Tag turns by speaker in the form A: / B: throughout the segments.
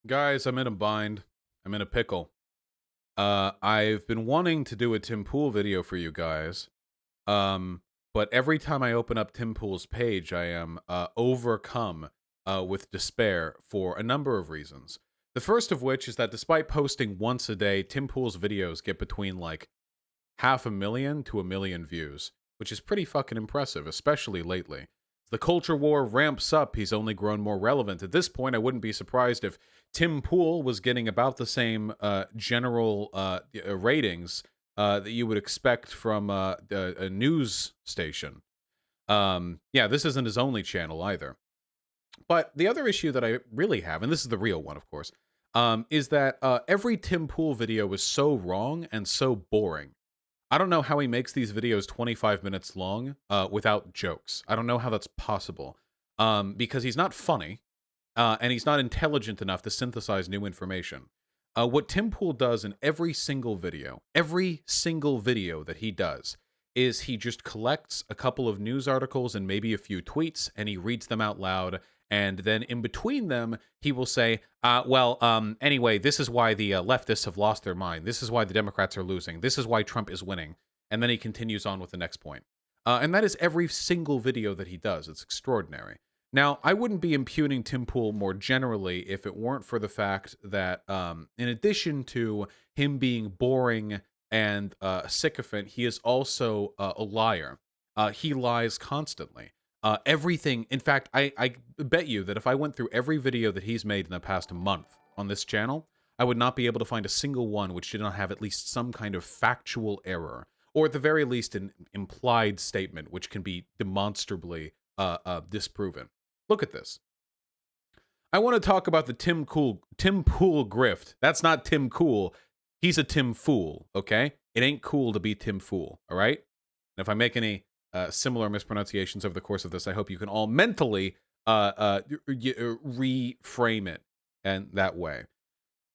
A: Guys, I'm in a bind. I'm in a pickle. I've been wanting to do a Tim Pool video for you guys. Um, but every time I open up Tim Pool's page, I am overcome with despair for a number of reasons. The first of which is that despite posting once a day, Tim Pool's videos get between like 500,000 to 1,000,000 views, which is pretty fucking impressive, especially lately. As the culture war ramps up, he's only grown more relevant. At this point, I wouldn't be surprised if Tim Pool was getting about the same general ratings that you would expect from a news station. Yeah, this isn't his only channel either. But the other issue that I really have, and this is the real one, of course, is that every Tim Pool video is so wrong and so boring. I don't know how he makes these videos 25 minutes long without jokes. I don't know how that's possible. Because he's not funny, and he's not intelligent enough to synthesize new information. What Tim Pool does in every single video that he does, is he just collects a couple of news articles and maybe a few tweets, and he reads them out loud. And then in between them, he will say, anyway, this is why the leftists have lost their mind. This is why the Democrats are losing. This is why Trump is winning. And then he continues on with the next point. And that is every single video that he does. It's extraordinary. Now, I wouldn't be impugning Tim Pool more generally if it weren't for the fact that, in addition to him being boring and a sycophant, he is also a liar. He lies constantly. Everything, in fact, I bet you that if I went through every video that he's made in the past month on this channel, I would not be able to find a single one which did not have at least some kind of factual error, or at the very least an implied statement which can be demonstrably disproven. Look at this. I want to talk about the Tim Pool Grift. That's not Tim Cool. He's a Tim Fool, okay? It ain't cool to be Tim Fool, all right? And if I make any similar mispronunciations over the course of this, I hope you can all mentally reframe it in that way.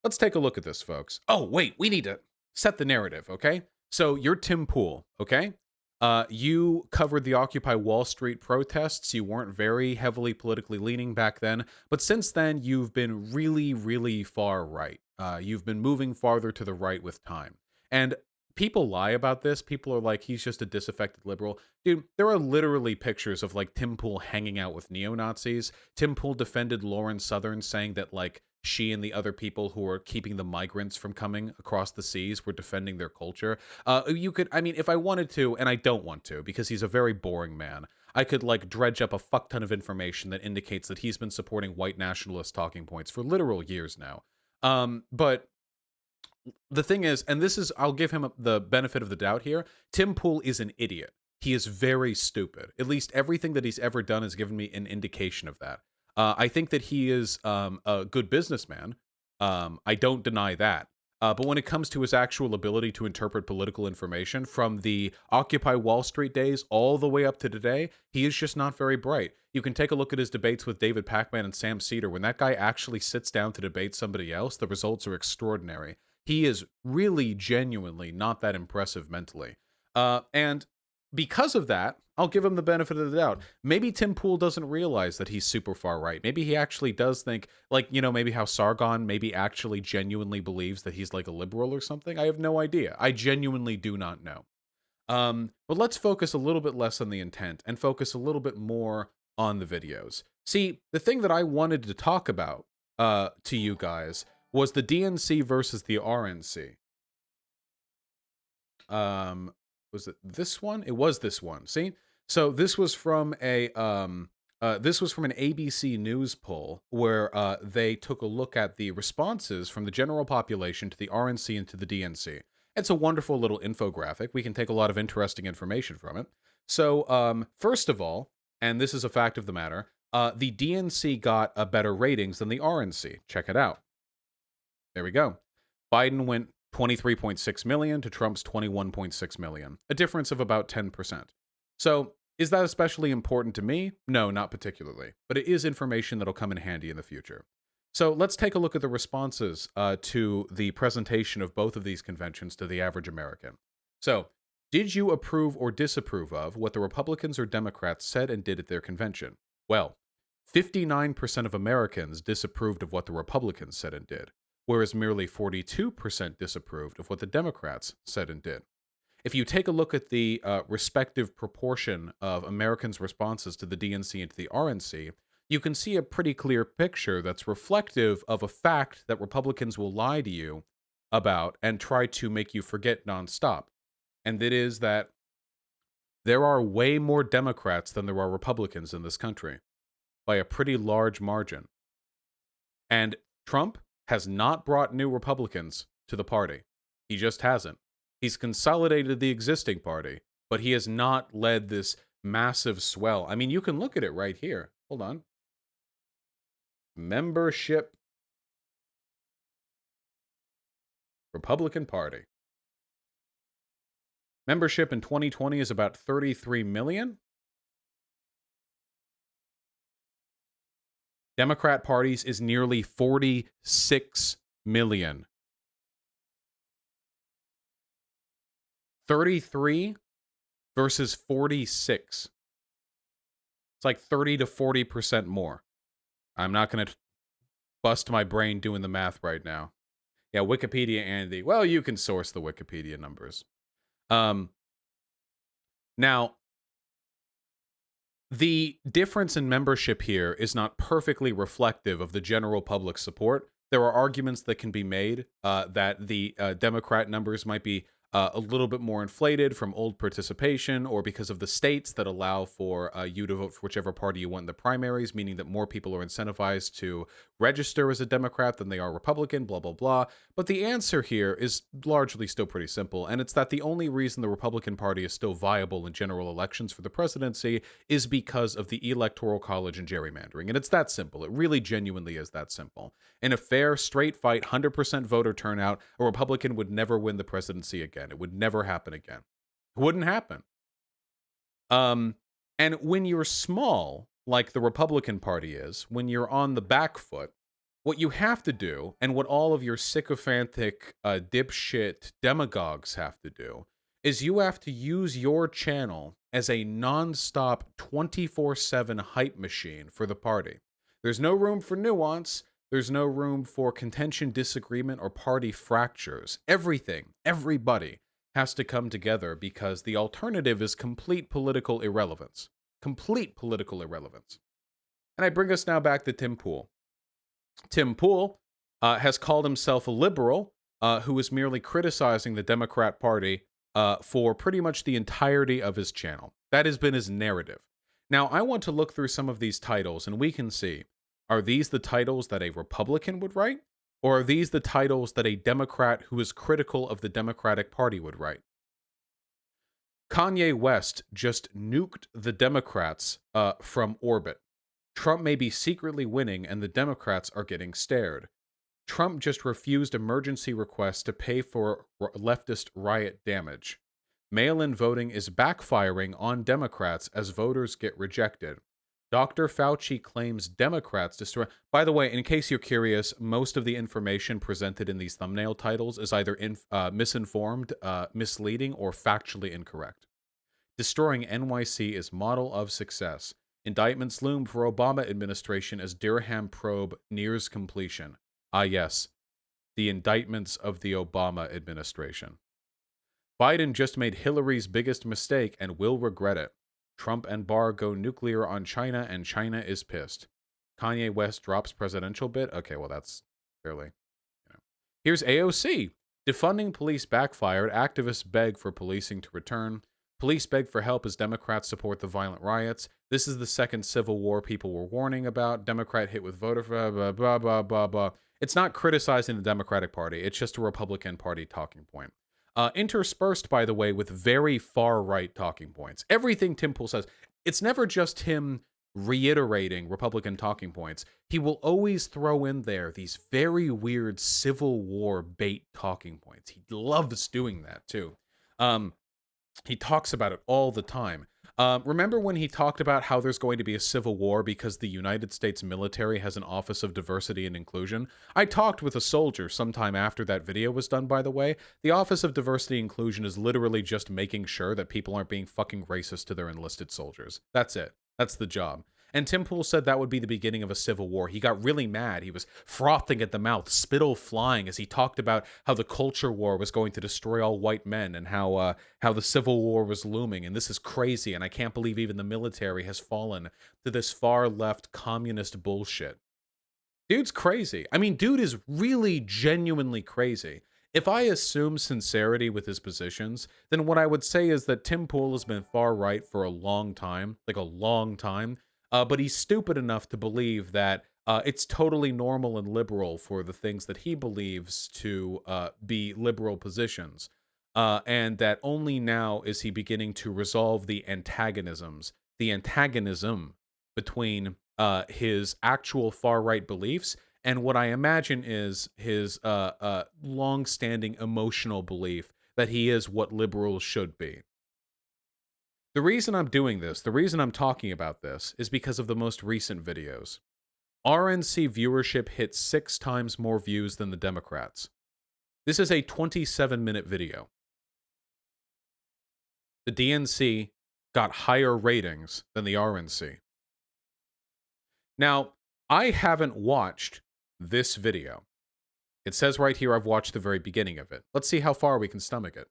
A: Let's take a look at this, folks. Oh, wait, we need to set the narrative, okay? So you're Tim Pool, okay? You covered the Occupy Wall Street protests. You weren't very heavily politically leaning back then, but since then, you've been really, really far right. You've been moving farther to the right with time. And people lie about this. People are like, he's just a disaffected liberal. Dude, there are literally pictures of like Tim Pool hanging out with neo-Nazis. Tim Pool defended Lauren Southern, saying that like she and the other people who were keeping the migrants from coming across the seas were defending their culture. You could, I mean, if I wanted to, and I don't want to, because he's a very boring man, I could like dredge up a fuck ton of information that indicates that he's been supporting white nationalist talking points for literal years now. But the thing is, and this is, I'll give him the benefit of the doubt here, Tim Pool is an idiot. He is very stupid. At least everything that he's ever done has given me an indication of that. I think that he is a good businessman. I don't deny that. But when it comes to his actual ability to interpret political information from the Occupy Wall Street days all the way up to today, he is just not very bright. You can take a look at his debates with David Pacman and Sam Cedar. When that guy actually sits down to debate somebody else, the results are extraordinary. He is really genuinely not that impressive mentally. And because of that, I'll give him the benefit of the doubt. Maybe Tim Pool doesn't realize that he's super far right. Maybe he actually does think, like, you know, maybe how Sargon maybe actually genuinely believes that he's like a liberal or something. I have no idea. I genuinely do not know. But let's focus a little bit less on the intent and focus a little bit more on the videos. See, the thing that I wanted to talk about to you guys was the DNC versus the RNC. Was it this one? It was this one. See? So this was from a an ABC News poll where they took a look at the responses from the general population to the RNC and to the DNC. It's a wonderful little infographic. We can take a lot of interesting information from it. So first of all, and this is a fact of the matter, the DNC got a better ratings than the RNC. Check it out. There we go. Biden went 23.6 million to Trump's 21.6 million, a difference of about 10%. So, is that especially important to me? No, not particularly, but it is information that'll come in handy in the future. So, let's take a look at the responses to the presentation of both of these conventions to the average American. So, did you approve or disapprove of what the Republicans or Democrats said and did at their convention? Well, 59% of Americans disapproved of what the Republicans said and did, whereas merely 42% disapproved of what the Democrats said and did. If you take a look at the respective proportion of Americans' responses to the DNC and to the RNC, you can see a pretty clear picture that's reflective of a fact that Republicans will lie to you about and try to make you forget nonstop. And it is that there are way more Democrats than there are Republicans in this country by a pretty large margin. And Trump has not brought new Republicans to the party. He just hasn't. He's consolidated the existing party, but he has not led this massive swell. I mean, you can look at it right here. Hold on. Membership. Republican Party. Membership in 2020 is about 33 million. Democrat parties is nearly 46 million. 33 versus 46. It's like 30 to 40% more. I'm not going to bust my brain doing the math right now. Yeah, Wikipedia, Andy. Well, you can source the Wikipedia numbers. Now, the difference in membership here is not perfectly reflective of the general public support. There are arguments that can be made that the Democrat numbers might be a little bit more inflated from old participation, or because of the states that allow for you to vote for whichever party you want in the primaries, meaning that more people are incentivized to register as a Democrat than they are Republican, blah, blah, blah. But the answer here is largely still pretty simple, and it's that the only reason the Republican Party is still viable in general elections for the presidency is because of the Electoral College and gerrymandering. And it's that simple. It really genuinely is that simple. In a fair, straight fight, 100% voter turnout, a Republican would never win the presidency again. It would never happen again. It wouldn't happen. And when you're small, like the Republican Party is, when you're on the back foot, what you have to do, and what all of your sycophantic dipshit demagogues have to do, is you have to use your channel as a non-stop 24/7 hype machine for the party. There's no room for nuance. There's no room for contention, disagreement, or party fractures. Everything, everybody has to come together, because the alternative is complete political irrelevance. Complete political irrelevance. And I bring us now back to Tim Pool. Tim Pool has called himself a liberal who is merely criticizing the Democrat Party for pretty much the entirety of his channel. That has been his narrative. Now, I want to look through some of these titles, and we can see, are these the titles that a Republican would write? Or are these the titles that a Democrat who is critical of the Democratic Party would write? Kanye West just nuked the Democrats from orbit. Trump may be secretly winning and the Democrats are getting stared. Trump just refused emergency requests to pay for leftist riot damage. Mail-in voting is backfiring on Democrats as voters get rejected. Dr. Fauci claims Democrats destroy... By the way, in case you're curious, most of the information presented in these thumbnail titles is either misinformed, misleading, or factually incorrect. Destroying NYC is model of success. Indictments loom for Obama administration as Durham probe nears completion. Ah, yes, the indictments of the Obama administration. Biden just made Hillary's biggest mistake and will regret it. Trump and Barr go nuclear on China, and China is pissed. Kanye West drops presidential bid. Okay, well, that's fairly, Here's AOC. Defunding police backfired. Activists beg for policing to return. Police beg for help as Democrats support the violent riots. This is the second civil war people were warning about. Democrat hit with voter... blah, blah, blah, blah, blah, blah. It's not criticizing the Democratic Party. It's just a Republican Party talking point. Interspersed, by the way, with very far-right talking points. Everything Tim Pool says, it's never just him reiterating Republican talking points. He will always throw in there these very weird Civil War bait talking points. He loves doing that, too. He talks about it all the time. Remember when he talked about how there's going to be a civil war because the United States military has an Office of Diversity and Inclusion? I talked with a soldier sometime after that video was done, by the way. The Office of Diversity and Inclusion is literally just making sure that people aren't being fucking racist to their enlisted soldiers. That's it. That's the job. And Tim Pool said that would be the beginning of a civil war. He got really mad. He was frothing at the mouth, spittle flying as he talked about how the culture war was going to destroy all white men and how the civil war was looming. And this is crazy. And I can't believe even the military has fallen to this far left communist bullshit. Dude's crazy. I mean, dude is really genuinely crazy. If I assume sincerity with his positions, then what I would say is that Tim Pool has been far right for a long time, like a long time, but he's stupid enough to believe that it's totally normal and liberal for the things that he believes to be liberal positions, and that only now is he beginning to resolve the antagonism between his actual far-right beliefs and what I imagine is his long-standing emotional belief that he is what liberals should be. The reason I'm doing this, the reason I'm talking about this, is because of the most recent videos. RNC viewership hit 6 times more views than the Democrats. This is a 27-minute video. The DNC got higher ratings than the RNC. Now, I haven't watched this video. It says right here I've watched the very beginning of it. Let's see how far we can stomach it.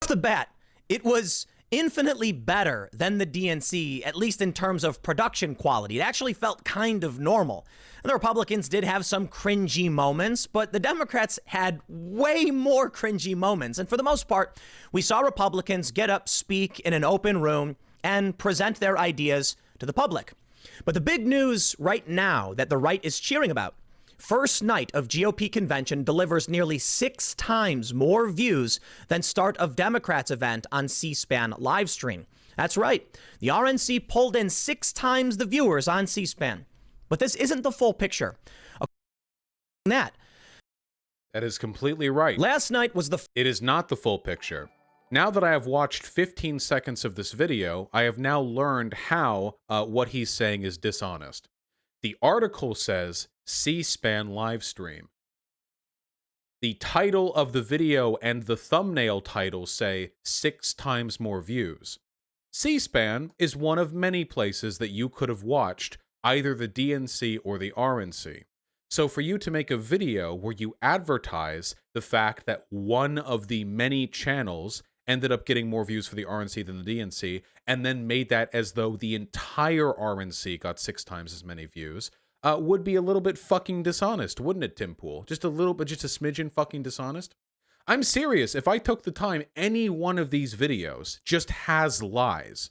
B: Off the bat, it was infinitely better than the DNC, at least in terms of production quality. It actually felt kind of normal. And the Republicans did have some cringy moments, but the Democrats had way more cringy moments. And for the most part, we saw Republicans get up, speak in an open room, and present their ideas to the public. But the big news right now that the right is cheering about, first night of GOP convention delivers nearly 6 times more views than start of Democrats event on C-SPAN live stream. That's right. The RNC pulled in 6 times the viewers on C-SPAN. But this isn't the full picture. That
A: is completely right.
B: Last night was
A: It is not the full picture. Now that I have watched 15 seconds of this video, I have now learned how what he's saying is dishonest. The article says C-SPAN live stream. The title of the video and the thumbnail title say 6 times more views. C-SPAN is one of many places that you could have watched either the DNC or the RNC. So for you to make a video where you advertise the fact that one of the many channels ended up getting more views for the RNC than the DNC, and then made that as though the entire RNC got 6 times as many views, would be a little bit fucking dishonest, wouldn't it, Tim Pool? Just a little bit, just a smidgen fucking dishonest? I'm serious. If I took the time, any one of these videos just has lies.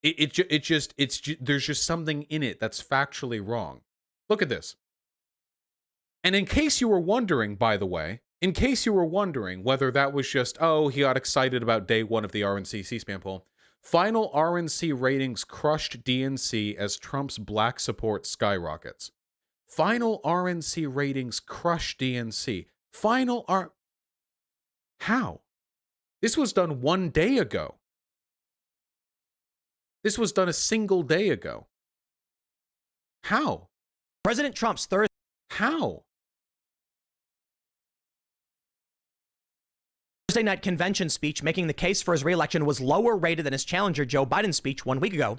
A: There's just something in it that's factually wrong. Look at this. And in case you were wondering, by the way, in case you were wondering whether that was just, oh, he got excited about day 1 of the RNC C-SPAN poll, final RNC ratings crushed DNC as Trump's black support skyrockets. Final RNC ratings crushed DNC. How? This was done 1 day ago. This was done a single day ago. How?
B: President Trump's Thursday.
A: How?
B: Thursday night convention speech making the case for his reelection was lower rated than his challenger Joe Biden's speech 1 week ago.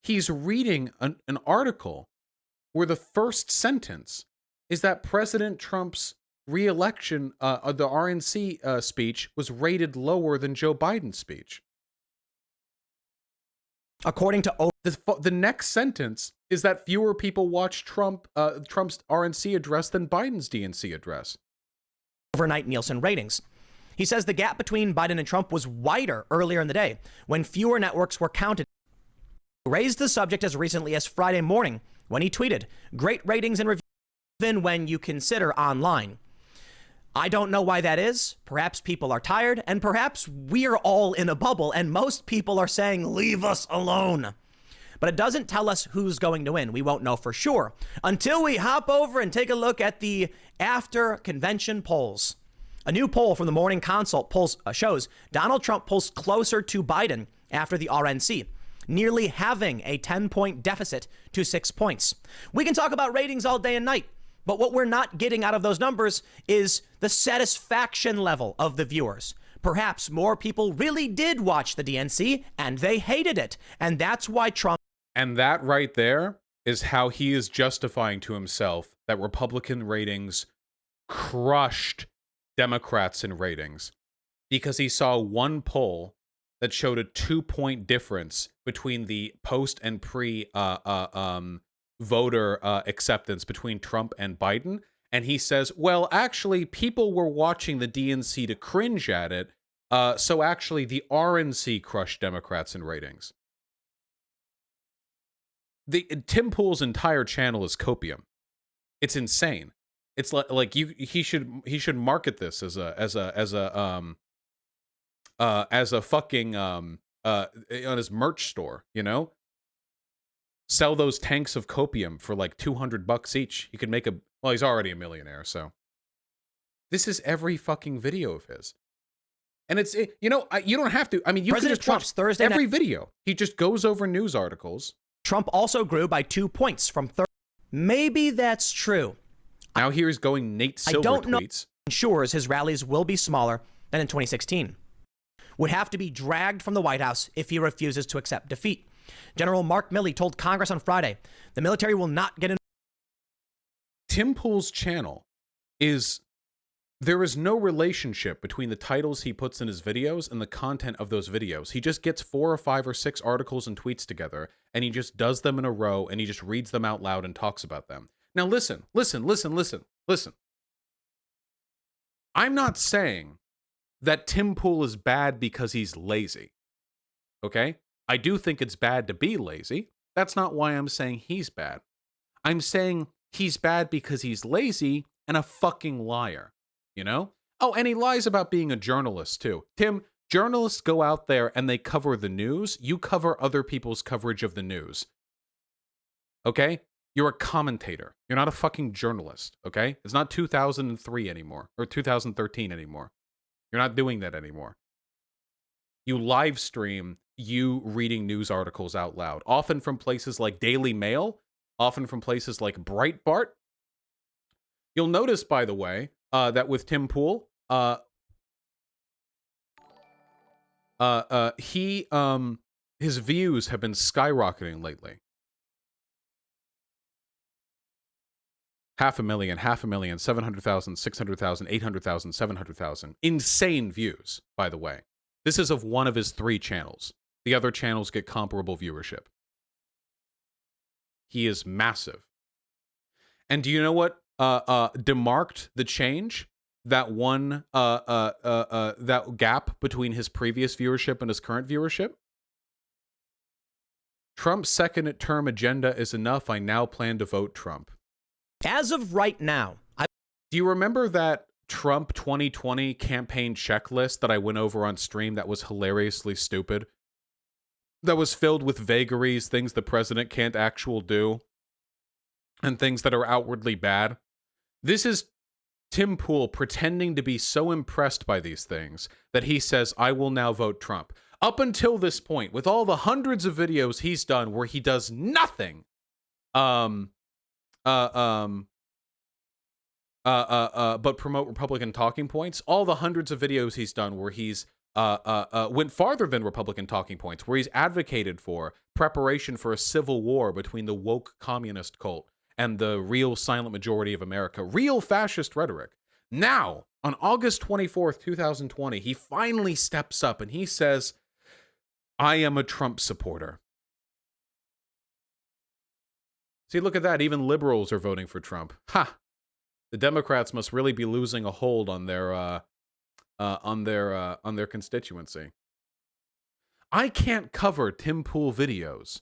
A: He's reading an article where the first sentence is that President Trump's reelection, the RNC speech, was rated lower than Joe Biden's speech.
B: According to
A: the next sentence is that fewer people watched Trump's RNC address than Biden's DNC address.
B: Overnight Nielsen ratings. He says the gap between Biden and Trump was wider earlier in the day when fewer networks were counted. He raised the subject as recently as Friday morning when he tweeted, "Great ratings and reviews even when you consider online." I don't know why that is. Perhaps people are tired, and perhaps we're all in a bubble, and most people are saying, leave us alone. But it doesn't tell us who's going to win. We won't know for sure until we hop over and take a look at the after convention polls. A new poll from the Morning Consult polls shows Donald Trump pulls closer to Biden after the RNC, nearly having a 10-point deficit to 6 points. We can talk about ratings all day and night, but what we're not getting out of those numbers is the satisfaction level of the viewers. Perhaps more people really did watch the DNC and they hated it. And that's why Trump
A: And that right there is how he is justifying to himself that Republican ratings crushed Democrats in ratings, because he saw one poll that showed a 2-point difference between the post and pre voter acceptance between Trump and Biden. And he says, well, actually, people were watching the DNC to cringe at it. So actually, the RNC crushed Democrats in ratings. Tim Pool's entire channel is copium. It's insane. It's like he should market this as a fucking on his merch store, you know? Sell those tanks of copium for like $200 each. He could make well, he's already a millionaire, so. This is every fucking video of his. And you don't have to. I mean, you can just watch
B: Thursday
A: every video. He just goes over news articles.
B: Trump also grew by 2 points from Maybe that's true.
A: Now here's going Nate Silver
B: I don't
A: tweets.
B: Know ensures his rallies will be smaller than in 2016. Would have to be dragged from the White House if he refuses to accept defeat. General Mark Milley told Congress on Friday, the military will not get in.
A: Tim Pool's channel there is no relationship between the titles he puts in his videos and the content of those videos. He just gets 4 or 5 or 6 articles and tweets together, and he just does them in a row, and he just reads them out loud and talks about them. Now listen. I'm not saying that Tim Pool is bad because he's lazy. Okay? I do think it's bad to be lazy. That's not why I'm saying he's bad. I'm saying he's bad because he's lazy and a fucking liar. You know? Oh, and he lies about being a journalist, too. Tim, journalists go out there and they cover the news. You cover other people's coverage of the news. Okay? You're a commentator. You're not a fucking journalist, okay? It's not 2003 anymore, or 2013 anymore. You're not doing that anymore. You live stream you reading news articles out loud, often from places like Daily Mail, often from places like Breitbart. You'll notice, by the way, that with Tim Pool, his views have been skyrocketing lately. 500,000, 700,000, 600,000, 800,000, 700,000. Insane views, by the way. This is of one of his 3 channels. The other channels get comparable viewership. He is massive. And do you know what demarked the change? That one, that gap between his previous viewership and his current viewership? Trump's second term agenda is enough. I now plan to vote Trump.
B: As of right now,
A: do you remember that Trump 2020 campaign checklist that I went over on stream that was hilariously stupid? That was filled with vagaries, things the president can't actually do, and things that are outwardly bad. This is Tim Pool pretending to be so impressed by these things that he says, I will now vote Trump. Up until this point, with all the hundreds of videos he's done where he does nothing, but promote Republican talking points, all the hundreds of videos he's done where he's went farther than Republican talking points, where he's advocated for preparation for a civil war between the woke communist cult and the real silent majority of America, real fascist rhetoric. Now, on August 24th, 2020, he finally steps up and he says, I am a Trump supporter. See, look at that. Even liberals are voting for Trump. Ha! The Democrats must really be losing a hold on their constituency. I can't cover Tim Pool videos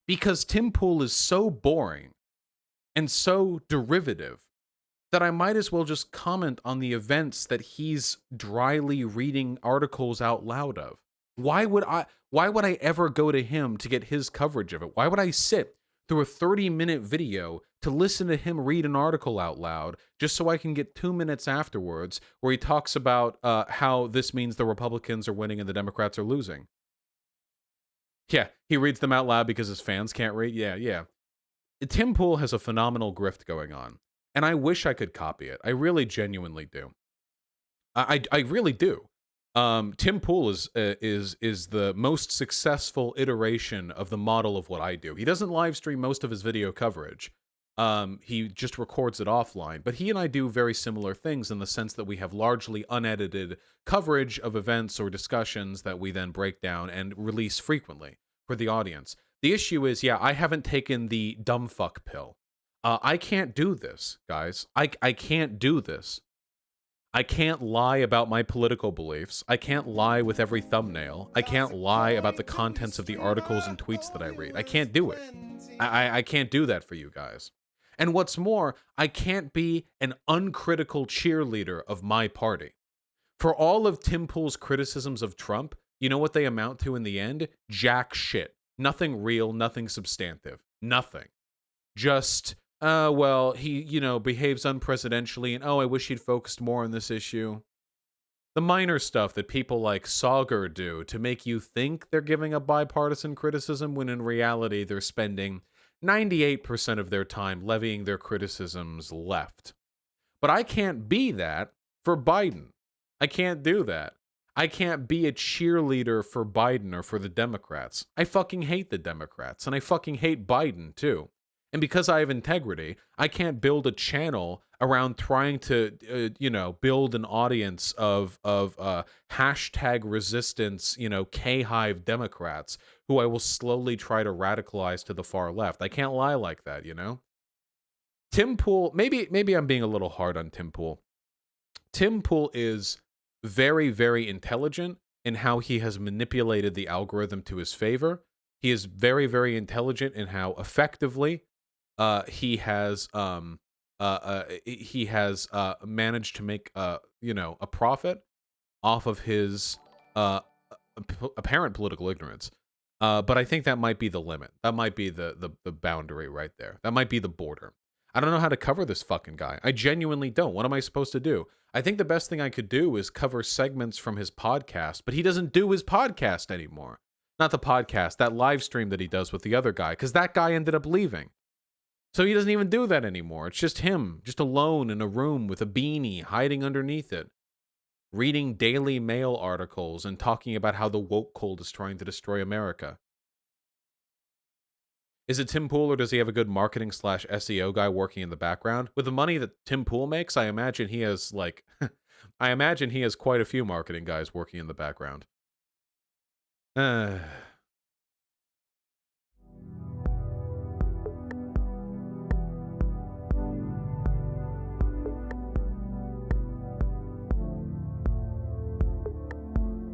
A: because Tim Pool is so boring and so derivative that I might as well just comment on the events that he's dryly reading articles out loud of. Why would I ever go to him to get his coverage of it? Why would I sit through a 30-minute video to listen to him read an article out loud just so I can get 2 minutes afterwards where he talks about how this means the Republicans are winning and the Democrats are losing? Yeah, he reads them out loud because his fans can't read. Yeah. Tim Pool has a phenomenal grift going on, and I wish I could copy it. I really genuinely do. I really do. Tim Pool is the most successful iteration of the model of what I do. He doesn't live stream most of his video coverage. He just records it offline. But he and I do very similar things in the sense that we have largely unedited coverage of events or discussions that we then break down and release frequently for the audience. The issue is, yeah, I haven't taken the dumb fuck pill. I can't do this, guys. I can't do this. I can't lie about my political beliefs. I can't lie with every thumbnail. I can't lie about the contents of the articles and tweets that I read. I can't do it. I can't do that for you guys. And what's more, I can't be an uncritical cheerleader of my party. For all of Tim Pool's criticisms of Trump, you know what they amount to in the end? Jack shit. Nothing real, nothing substantive. Nothing. Just, well, he, behaves unpresidentially, and I wish he'd focused more on this issue. The minor stuff that people like Sauger do to make you think they're giving a bipartisan criticism when in reality they're spending 98% of their time levying their criticisms left. But I can't be that for Biden. I can't do that. I can't be a cheerleader for Biden or for the Democrats. I fucking hate the Democrats, and I fucking hate Biden too. And because I have integrity, I can't build a channel around trying to, build an audience of hashtag resistance, K-Hive Democrats who I will slowly try to radicalize to the far left. I can't lie like that, Tim Pool, maybe I'm being a little hard on Tim Pool. Tim Pool is very, very intelligent in how he has manipulated the algorithm to his favor. He is very, very intelligent in how effectively he has managed to make a profit off of his apparent political ignorance. But I think that might be the limit. That might be the boundary right there. That might be the border. I don't know how to cover this fucking guy. I genuinely don't. What am I supposed to do? I think the best thing I could do is cover segments from his podcast, but he doesn't do his podcast anymore. Not the podcast, that live stream that he does with the other guy, because that guy ended up leaving. So he doesn't even do that anymore. It's just him, just alone in a room with a beanie, hiding underneath it, reading Daily Mail articles and talking about how the woke cult is trying to destroy America. Is it Tim Pool, or does he have a good marketing / SEO guy working in the background? With the money that Tim Pool makes, I imagine he has quite a few marketing guys working in the background.